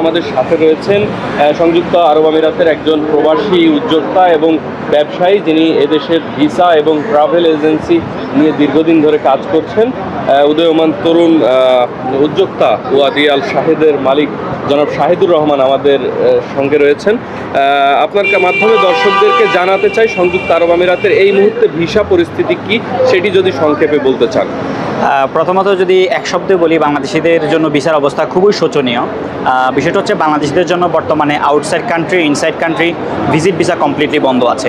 আমাদের সাথে রয়েছেন সংযুক্ত আরব আমিরাতের একজন প্রবাসী উদ্যোক্তা এবং ব্যবসায়ী, যিনি এদেশের ভিসা এবং ট্রাভেল এজেন্সি নিয়ে দীর্ঘদিন ধরে কাজ করছেন। উদীয়মান তরুণ উদ্যোক্তা ওয়াদি আল শাহেদের মালিক জনাব শাহিদুর রহমান আমাদের সঙ্গে রয়েছেন। আপনার মাধ্যমে দর্শকদেরকে জানাতে চাই সংযুক্ত আরব আমিরাতের এই মুহূর্তে ভিসা পরিস্থিতি কি, সেটি যদি সংক্ষেপে বলতে চান। প্রথমত যদি এক শব্দে বলি, বাংলাদেশিদের জন্য ভিসার অবস্থা খুবই শোচনীয়। বিষয়টা হচ্ছে বাংলাদেশিদের জন্য বর্তমানে outside country, inside country visit visa completely বন্ধ আছে।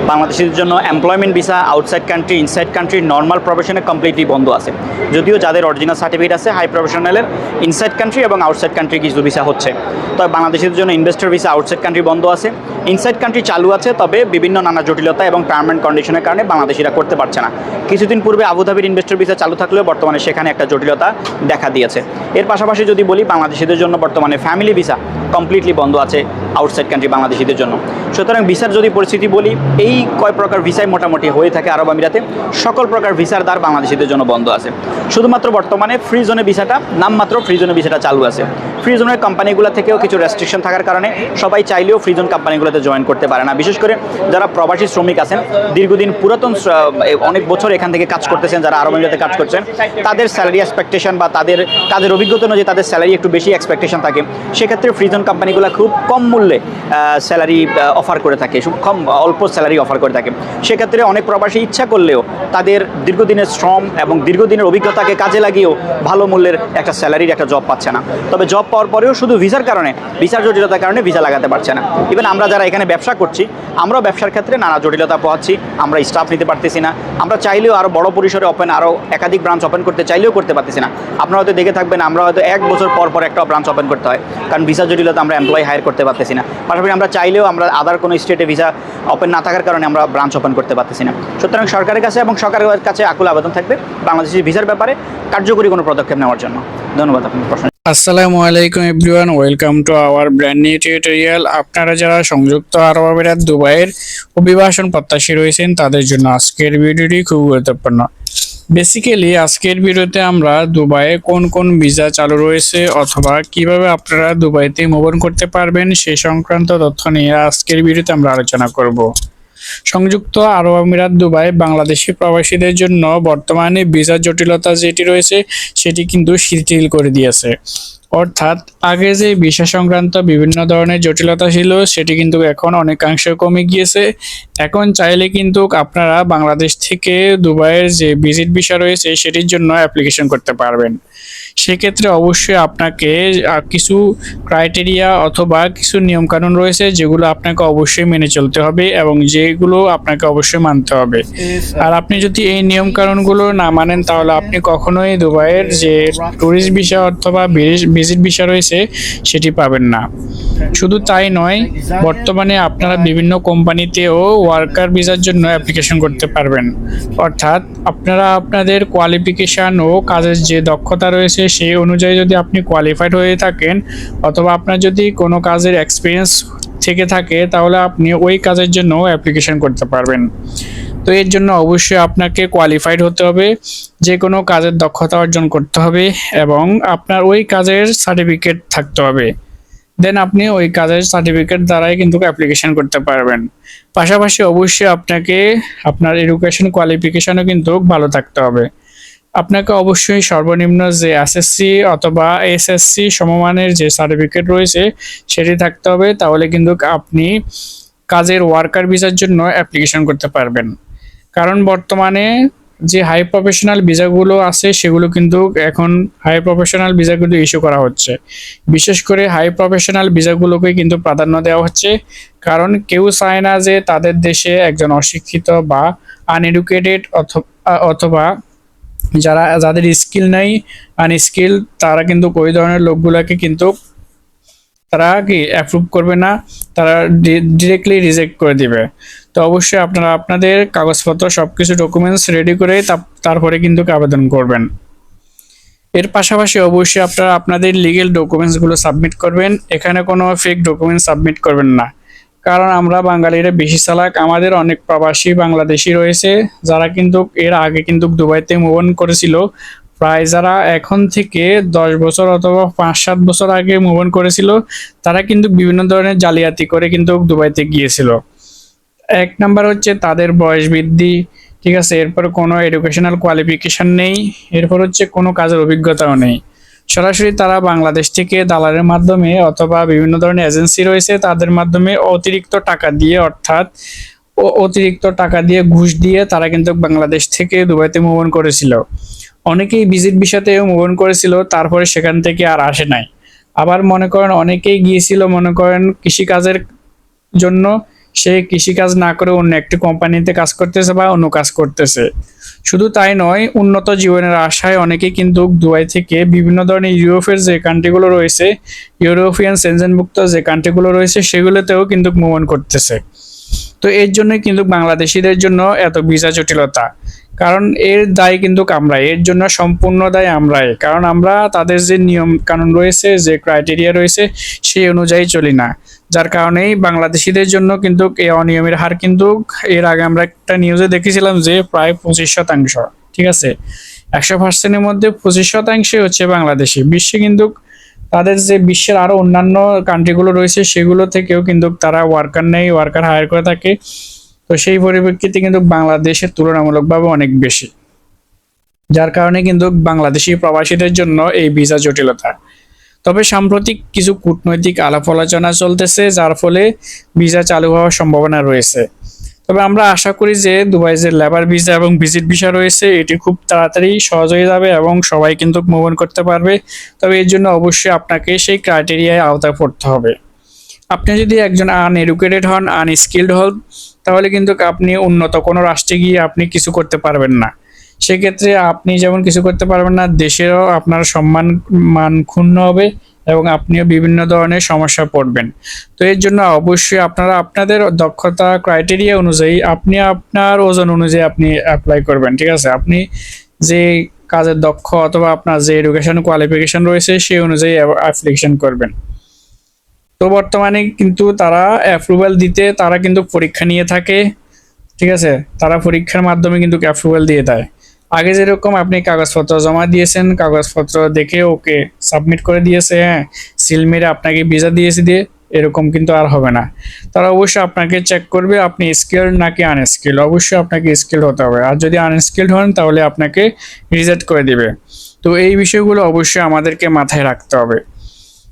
বাংলাদেশিদের জন্য employment visa outside country, inside country, normal প্রফেশনে কমপ্লিটলি বন্ধ আছে। যদিও যাদের অরিজিনাল সার্টিফিকেট আছে হাই প্রফেশনালের, ইনসাইড কান্ট্রি এবং আউটসাইড কান্ট্রি কিছু ভিসা হচ্ছে। তবে বাংলাদেশিদের জন্য ইনভেস্টর ভিসা আউটসাইড কান্ট্রি বন্ধ আছে, ইনসাইড কান্ট্রি চালু আছে, তবে বিভিন্ন নানা জটিলতা এবং পার্মানেন্ট কন্ডিশনের কারণে বাংলাদেশিরা করতে পারছে না। কিছুদিন পূর্বে আবুধাবির ইনভেস্টর ভিসা চালু থাকলেও বর্তমানে সেখানে একটা জটিলতা দেখা দিয়েছে। এর পাশাপাশি যদি বলি, বাংলাদেশিদের জন্য বর্তমানে ফ্যামিলি ভিসা কমপ্লিটলি বন্ধ আছে আউটসাইড কান্ট্রি বাংলাদেশিদের জন্য। সুতরাং ভিসার যদি পরিস্থিতি বলি, এই কয় প্রকার ভিসাই মোটামুটি হয়ে থাকে আরব আমিরাতে। সকল প্রকার ভিসার দ্বার বাংলাদেশিদের জন্য বন্ধ আছে। শুধুমাত্র বর্তমানে ফ্রি জোনে ভিসাটা, নামমাত্র ফ্রি জোনে ভিসাটা চালু আছে। ফ্রি জোনের কোম্পানিগুলো থেকেও কিছু রেস্ট্রিকশন থাকার কারণে সবাই চাইলেও ফ্রি জোন কোম্পানিগুলোতে জয়েন করতে পারে না। বিশেষ করে যারা প্রবাসী শ্রমিক আছেন, দীর্ঘদিন পুরাতন অনেক বছর এখান থেকে কাজ করতেছেন, যারা আরব আমিরাতে কাজ করছেন, তাদের স্যালারি এক্সপেকটেশন বা তাদের কাজের অভিজ্ঞতা অনুযায়ী তাদের স্যালারি একটু বেশি এক্সপেকটেশন থাকে। সেক্ষেত্রে ফ্রি জোন কোম্পানিগুলো খুব কম মূল্যে স্যালারি অফার করে থাকে, খুব অল্প স্যালারি অফার করে থাকে। সেক্ষেত্রে অনেক প্রবাসী ইচ্ছা করলেও তাদের দীর্ঘদিনের শ্রম এবং দীর্ঘদিনের অভিজ্ঞতাকে কাজে লাগিয়েও ভালো মূল্যের একটা স্যালারির একটা জব পাচ্ছে না। তবে জব পাওয়ার পরেও শুধু ভিসার কারণে, ভিসার জটিলতার কারণে ভিসা লাগাতে পারছে না। ইভেন আমরা যারা এখানে ব্যবসা করছি, আমরাও ব্যবসার ক্ষেত্রে নানা জটিলতা পোহাচ্ছি। আমরা স্টাফ নিতে পারতেছি না। আমরা চাইলেও আরও বড় পরিসরে আরও একাধিক ব্রাঞ্চ ওপেন করতে চাইলেও করতে পারতেছি না। আপনারা হয়তো দেখে থাকবেন, আমরা হয়তো 1 বছর পর পর একটা ব্রাঞ্চ ওপেন করতে হয়, কারণ ভিসা জটিলতা আমরা এমপ্লয়ি হায়ার করতে পারতেছি না। পাশাপাশি আমরা চাইলেও আমরা আদার কোনো স্টেটে ভিসা ওপেন না থাকার কারণে আমরা ব্রাঞ্চ ওপেন করতে পারতেছি না। সুতরাং সরকারের কাছে এবং সরকারের কাছে আকুল আবেদন থাকবে বাংলাদেশের ভিসার ব্যাপারে কার্যকরী কোনো পদক্ষেপ নেওয়ার জন্য। ধন্যবাদ আপনার প্রশ্ন। আসসালামু আলাইকুম everyone, welcome to our brand new tutorial. আপনারা যারা সংযুক্ত আরব আমিরাত দুবাইয়ের অভিবাসন প্রত্যাশী রয়েছেন, তাদের জন্য আজকের ভিডিওটি খুব গুরুত্বপূর্ণ। বেসিক্যালি আজকের ভিডিওতে আমরা দুবাইয়ে কোন কোন ভিসা চালু রয়েছে অথবা কিভাবে আপনারা দুবাইতে মুভ অন করতে পারবেন সেই সংক্রান্ত তথ্য নিয়ে আজকের ভিডিওতে আমরা আলোচনা করব। সংযুক্ত আরব আমিরাত দুবাই বাংলাদেশি প্রবাসীদের জন্য বর্তমানে ভিসা জটিলতা যেটি রয়েছে সেটি কিন্তু শিথিল করে দিয়েছে। অর্থাৎ আগে যে ভিসা সংক্রান্ত বিভিন্ন ধরনের জটিলতা ছিল সেটি কিন্তু এখন অনেকাংশে কমে গিয়েছে। এখন চাইলে কিন্তু আপনারা বাংলাদেশ থেকে দুবাইয়ের যে ভিজিট ভিসা রয়েছে সেটির জন্য অ্যাপ্লিকেশন করতে পারবেন। সেক্ষেত্রে অবশ্যই আপনাকে কিছু ক্রাইটেরিয়া অথবা কিছু নিয়মকানুন রয়েছে যেগুলো আপনাকে অবশ্যই মেনে চলতে হবে এবং যেগুলো আপনাকে অবশ্যই মানতে হবে। আর আপনি যদি এই নিয়মকানুনগুলো না মানেন তাহলে আপনি কখনোই দুবাইয়ের যে ট্যুরিস্ট ভিসা অথবা ভিজিট ভিসা রয়েছে সেটি পাবেন না। শুধু তাই নয়, বর্তমানে আপনারা বিভিন্ন কোম্পানিতেও ওয়ার্কার ভিসার জন্য অ্যাপ্লিকেশন করতে পারবেন। অর্থাৎ আপনারা আপনাদের কোয়ালিফিকেশান ও কাজের যে দক্ষতা রয়েছে সেই অনুযায়ী যদি আপনি কোয়ালিফাইড হয়ে থাকেন অথবা আপনার যদি কোনো কাজের এক্সপিরিয়েন্স থেকে থাকে তাহলে আপনি ওই কাজের জন্য অ্যাপ্লিকেশন করতে পারবেন। তো এর জন্য অবশ্যই আপনাকে কোয়ালিফাইড হতে হবে, যে কোনো কাজের দক্ষতা অর্জন করতে হবে এবং আপনার ওই কাজের সার্টিফিকেট থাকতে হবে। দেন আপনি ওই কাজের সার্টিফিকেট দ্বারাই কিন্তু অ্যাপ্লিকেশন করতে পারবেন। পাশাপাশি অবশ্যই আপনাকে আপনার এডুকেশন কোয়ালিফিকেশনও কিন্তু ভালো থাকতে হবে। আপনাকে অবশ্যই সর্বনিম্ন যে এসএসসি অথবা এসএসসি সমমানের যে সার্টিফিকেট রয়েছে সেটি থাকতে হবে, তাহলে কিন্তু আপনি কাজের ওয়ার্কার ভিসার জন্য অ্যাপ্লিকেশন করতে পারবেন। কারণ বর্তমানে যে হাই প্রফেশনাল ভিসাগুলো আছে সেগুলো কিন্তু এখন হাই প্রফেশনাল ভিসাগুলো ইস্যু করা হচ্ছে। বিশেষ করে হাই প্রফেশনাল ভিসাগুলোকে কিন্তু প্রাধান্য দেওয়া হচ্ছে, কারণ কেউ চায় না যে তাদের দেশে একজন অশিক্ষিত বা আনএডুকেটেড অথবা যাদের স্কিল নাই, আনস্কিল, তারা কিন্তু ওই ধরনের লোকগুলোকে কিন্তু তারা কি অ্যাপ্রুভ করবে না, তারা ডিরেক্টলি রিজেক্ট করে দিবে। তো অবশ্যই আপনারা আপনাদের কাগজপত্র সবকিছু ডকুমেন্টস রেডি করে তারপরে কিন্তু আবেদন করবেন। এর পাশাপাশি অবশ্যই আপনারা আপনাদের লিগেল ডকুমেন্টসগুলো সাবমিট করবেন। এখানে কোনো ফেক ডকুমেন্টস সাবমিট করবেন না, কারণ আমরা বাঙালিরা বেশি চালাক। আমাদের অনেক প্রবাসী বাংলাদেশি রয়েছে যারা কিন্তু এর আগে কিন্তু দুবাইতে মুভ অন করেছিল, প্রায় যারা এখন থেকে 10 বছর অথবা 5-7 বছর আগে মুভ অন করেছিল, তারা কিন্তু বিভিন্ন ধরনের জালিয়াতি করে কিন্তু দুবাইতে গিয়েছিল। এক নাম্বার হচ্ছে তাদের বয়স বৃদ্ধি, ঠিক আছে, এরপর কোনো এডুকেশনাল কোয়ালিফিকেশন নেই, এরপর হচ্ছে কোনো কাজের অভিজ্ঞতাও নেই। সরাসরি তারা বাংলাদেশ থেকে দালালের মাধ্যমে অথবা বিভিন্ন ধরনের এজেন্সি রয়েছে তাদের মাধ্যমে অতিরিক্ত টাকা দিয়ে, অর্থাৎ অতিরিক্ত টাকা দিয়ে ঘুষ দিয়ে তারা কিন্তু বাংলাদেশ থেকে দুবাইতে মুভ অন করেছিল। অনেকেই ভিজিট ভিসাতেও মুভ অন করেছিল, তারপরে সেখান থেকে আর আসে নাই। আবার মনে করেন অনেকেই গিয়েছিল মনে করেন কৃষিকাজের জন্য, সে কৃষিকাজ না করে অন্য একটি কোম্পানিতে কাজ করতেছে বা অন্য কাজ করতেছে। শুধু তাই নয়, উন্নত জীবনের আশায় অনেকে কিন্তু দুবাই থেকে বিভিন্ন ধরনের ইউরোপের যে কান্ট্রিগুলো রয়েছে, ইউরোপিয়ান সেনজেনভুক্ত যে কান্ট্রিগুলো রয়েছে সেগুলোতেও কিন্তু মুভ অন করতেছে। তো এর জন্যই কিন্তু বাংলাদেশিদের জন্য এত ভিসা জটিলতা, কারণ এর দায় কিন্তু আমরাই, এর জন্য সম্পূর্ণ দায় আমরাই, কারণ আমরা তাদের যে নিয়ম কানুন রয়েছে, যে ক্রাইটেরিয়া রয়েছে সেই অনুযায়ী চলি না। যার কারণেই বাংলাদেশিদের জন্য কিন্তু এই অনিয়মের হার কিন্তু এর আগে আমরা একটা নিউজে দেখেছিলাম যে প্রায় 25%। ঠিক আছে, 100%-এর মধ্যে 25% হচ্ছে বাংলাদেশি। বিশ্বে কিন্তু তাদের যে বিশ্বের আরো অন্যান্য কান্ট্রিগুলো রয়েছে সেগুলো থেকেও কিন্তু তারা ওয়ার্কার হায়ার করে থাকে। তো সেই পরিপ্রেক্ষিতে কিন্তু বাংলাদেশের তুলনামূলকভাবে অনেক বেশি, যার কারণে কিন্তু বাংলাদেশি প্রবাসীদের জন্য এই ভিসা জটিলতা। তবে সাম্প্রতিক কিছু কূটনৈতিক আলাপ আলোচনা চলতেছে, যার ফলে ভিসা চালু হওয়ার সম্ভাবনা রয়েছে। তবে আমরা আশা করি যে দুবাই যে লেবার ভিসা এবং ভিজিট ভিসা রয়েছে এটি খুব তাড়াতাড়ি সহজ হয়ে যাবে এবং সবাই কিন্তু মুভ অন করতে পারবে। তবে এর জন্য অবশ্যই আপনাকে সেই ক্রাইটেরিয়ায় আওতায় পড়তে হবে। আপনি যদি একজন আনএডুকেটেড হন, আনস্কিলড হন, তাহলে কিন্তু আপনি উন্নত কোনো রাষ্ট্রে গিয়ে আপনি কিছু করতে পারবেন না। সেক্ষেত্রে আপনি যেমন কিছু করতে পারবেন না, দেশেরও আপনার সম্মান মান ক্ষুণ্ণ হবে এবং আপনিও বিভিন্ন ধরনের সমস্যা পড়বেন। তো এর জন্য অবশ্যই আপনারা আপনাদের দক্ষতা ক্রাইটেরিয়া অনুযায়ী, আপনি আপনার ওজন অনুযায়ী আপনি অ্যাপ্লাই করবেন। ঠিক আছে, আপনি যে কাজের দক্ষ অথবা আপনার যে এডুকেশন কোয়ালিফিকেশন রয়েছে সেই অনুযায়ী অ্যাপ্লিকেশন করবেন। তো বর্তমানে কিন্তু তারা অ্যাপ্রুভাল দিতে তারা কিন্তু পরীক্ষা নিয়ে থাকে। ঠিক আছে, তারা পরীক্ষার মাধ্যমে কিন্তু অ্যাপ্রুভাল দিয়ে দেয়। আগে যেরকম আপনি কাগজপত্র জমা দিয়েছেন, কাগজপত্র দেখে ওকে সাবমিট করে দিয়েছে, হ্যাঁ সিল মেরে আপনাকে ভিসা দিয়েছে দিয়ে, এরকম কিন্তু আর হবে না। তারা অবশ্যই আপনাকে চেক করবে আপনি স্কিলড নাকি আনস্কিলড। অবশ্যই আপনাকে স্কিলড হতে হবে, আর যদি আনস্কিলড হন তাহলে আপনাকে রিজেক্ট করে দিবে। তো এই বিষয়গুলো অবশ্যই আমাদেরকে মাথায় রাখতে হবে।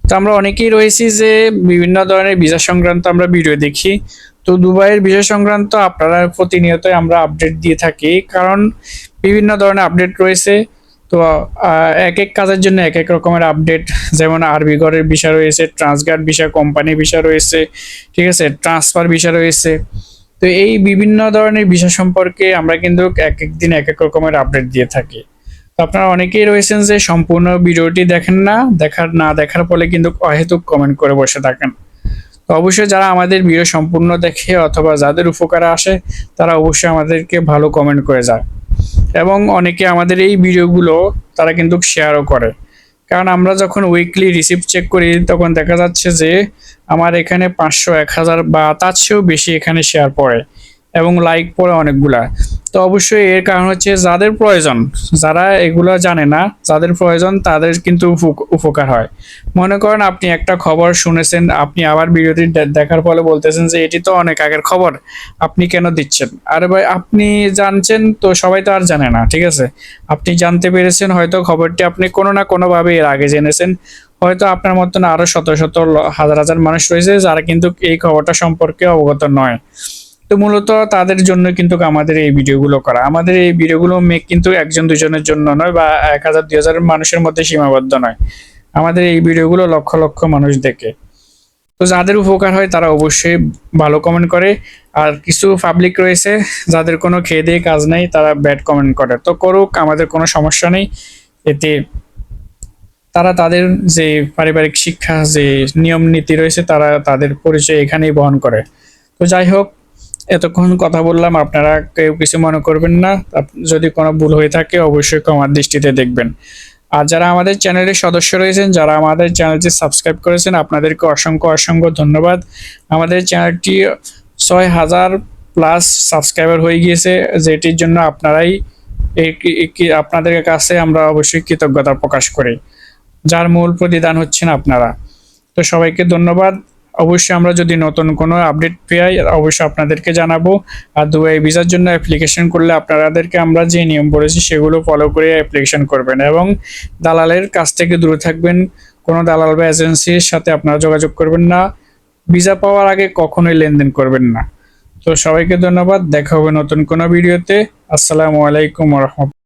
তো আমরা অনেকেই রয়েছি যে বিভিন্ন ধরনের ভিসা সংক্রান্ত আমরা ভিডিও দেখি। তো দুবাইয়ের ভিসা সংক্রান্ত আপনারা প্রতিনিয়তই আমরা আপডেট দিয়ে থাকি, কারণ বিভিন্ন ধরনের আপডেট রয়েছে। তো এক এক কাজের জন্য এক এক রকমের আপডেট, যেমন আরবি ঘরের ভিসা রয়েছে, ট্রান্সগার্ড ভিসা, কোম্পানি ভিসা রয়েছে, ঠিক আছে, ট্রান্সফার ভিসা রয়েছে। তো এই বিভিন্ন ধরনের ভিসা সম্পর্কে আমরা কিন্তু এক এক দিন এক এক রকমের আপডেট দিয়ে থাকি। তো আপনারা অনেকেই রয়েছেন যে সম্পূর্ণ ভিডিওটি দেখেন না, দেখার ফলে কিন্তু অহেতুক কমেন্ট করে বসে থাকেন। তো অবশ্যই যারা আমাদের ভিডিও সম্পূর্ণ দেখে অথবা যাদের উপকারে আসে তারা অবশ্যই আমাদেরকে ভালো কমেন্ট করে যায়, এবং অনেকে আমাদের এই ভিডিওগুলো তারা কিন্তু শেয়ারও করে। কারণ আমরা যখন উইকলি রিসিপ্ট চেক করি তখন দেখা যাচ্ছে যে আমার এখানে 500, 1000 বা তার চেয়েও বেশি এখানে শেয়ার পড়ে এবং লাইক পড়ে অনেকগুলা। তো অবশ্যই এর কারণ হচ্ছে যাদের প্রয়োজন, যারা এগুলো জানে না, যাদের প্রয়োজন তাদের কিন্তু উপকার হয়। মনে করেন আপনি একটা খবর শুনেছেন, আপনি আবার ভিডিওটি দেখার ফলে বলতেছেন যে এটি তো অনেক আগের খবর, আপনি কেন দিচ্ছেন? আরে ভাই, আপনি জানছেন তো, সবাই তো আর জানে না। ঠিক আছে, আপনি জানতে পেরেছেন, হয়তো খবরটি আপনি কোনো না কোনোভাবে এর আগে জেনেছেন। হয়তো আপনার মতন আরো শত শত হাজার হাজার মানুষ রয়েছে যারা কিন্তু এই খবরটা সম্পর্কে অবগত নয়। তো মূলত তাদের জন্য কিন্তু আমাদের এই ভিডিওগুলো করা। আমাদের এই ভিডিওগুলো মেক কিন্তু একজন দুজনের জন্য নয় বা 1000, 2000 মানুষের মধ্যে সীমাবদ্ধ নয়। আমাদের এই ভিডিওগুলো লক্ষ লক্ষ মানুষ দেখে। তো যাদের উপকার হয় তারা অবশ্যই ভালো কমেন্ট করে, আর কিছু পাবলিক রয়েছে যাদের কোনো খেয়ে দিয়ে কাজ নেই, তারা ব্যাড কমেন্ট করে। তো করুক, আমাদের কোনো সমস্যা নেই। এতে তারা তাদের যে পারিবারিক শিক্ষা, যে নিয়ম নীতি রয়েছে, তারা তাদের পরিচয় এখানেই বহন করে। তো যাই হোক, এতক্ষণ কথা বললাম, আপনারা কেউ কিছু মনে করবেন না। যদি কোনো ভুল হয়ে থাকে অবশ্যই ক্ষমার দৃষ্টিতে দেখবেন। আর যারা আমাদের চ্যানেলের সদস্য রয়েছেন, যারা আমাদের চ্যানেলটি সাবস্ক্রাইব করেছেন, আপনাদেরকে অসংখ্য অসংখ্য ধন্যবাদ। আমাদের চ্যানেলটি 6000+ সাবস্ক্রাইবার হয়ে গিয়েছে, যেটির জন্য আপনারাই আপনাদের কাছে আমরা অবশ্যই কৃতজ্ঞতা প্রকাশ করি, যার মূল প্রতিদান হচ্ছেন আপনারা। তো সবাইকে ধন্যবাদ। অবশ্যই আমরা যদি নতুন কোনো আপডেট পাই অবশ্যই আপনাদেরকে জানাবো। আর দুবাই ভিসার জন্য অ্যাপ্লিকেশন করলে আপনাদেরকে আমরা যে নিয়ম বলেছি সেগুলো ফলো করে অ্যাপ্লিকেশন করবেন এবং দালালের কাছ থেকে দূরে থাকবেন। কোনো দালাল বা এজেন্সির সাথে আপনারা যোগাযোগ করবেন না। ভিসা পাওয়ার আগে কখনোই লেনদেন করবেন না। তো সবাইকে ধন্যবাদ। দেখা হবে নতুন কোনো ভিডিওতে। আসসালামু আলাইকুম ওয়া রাহমাতুল্লাহ।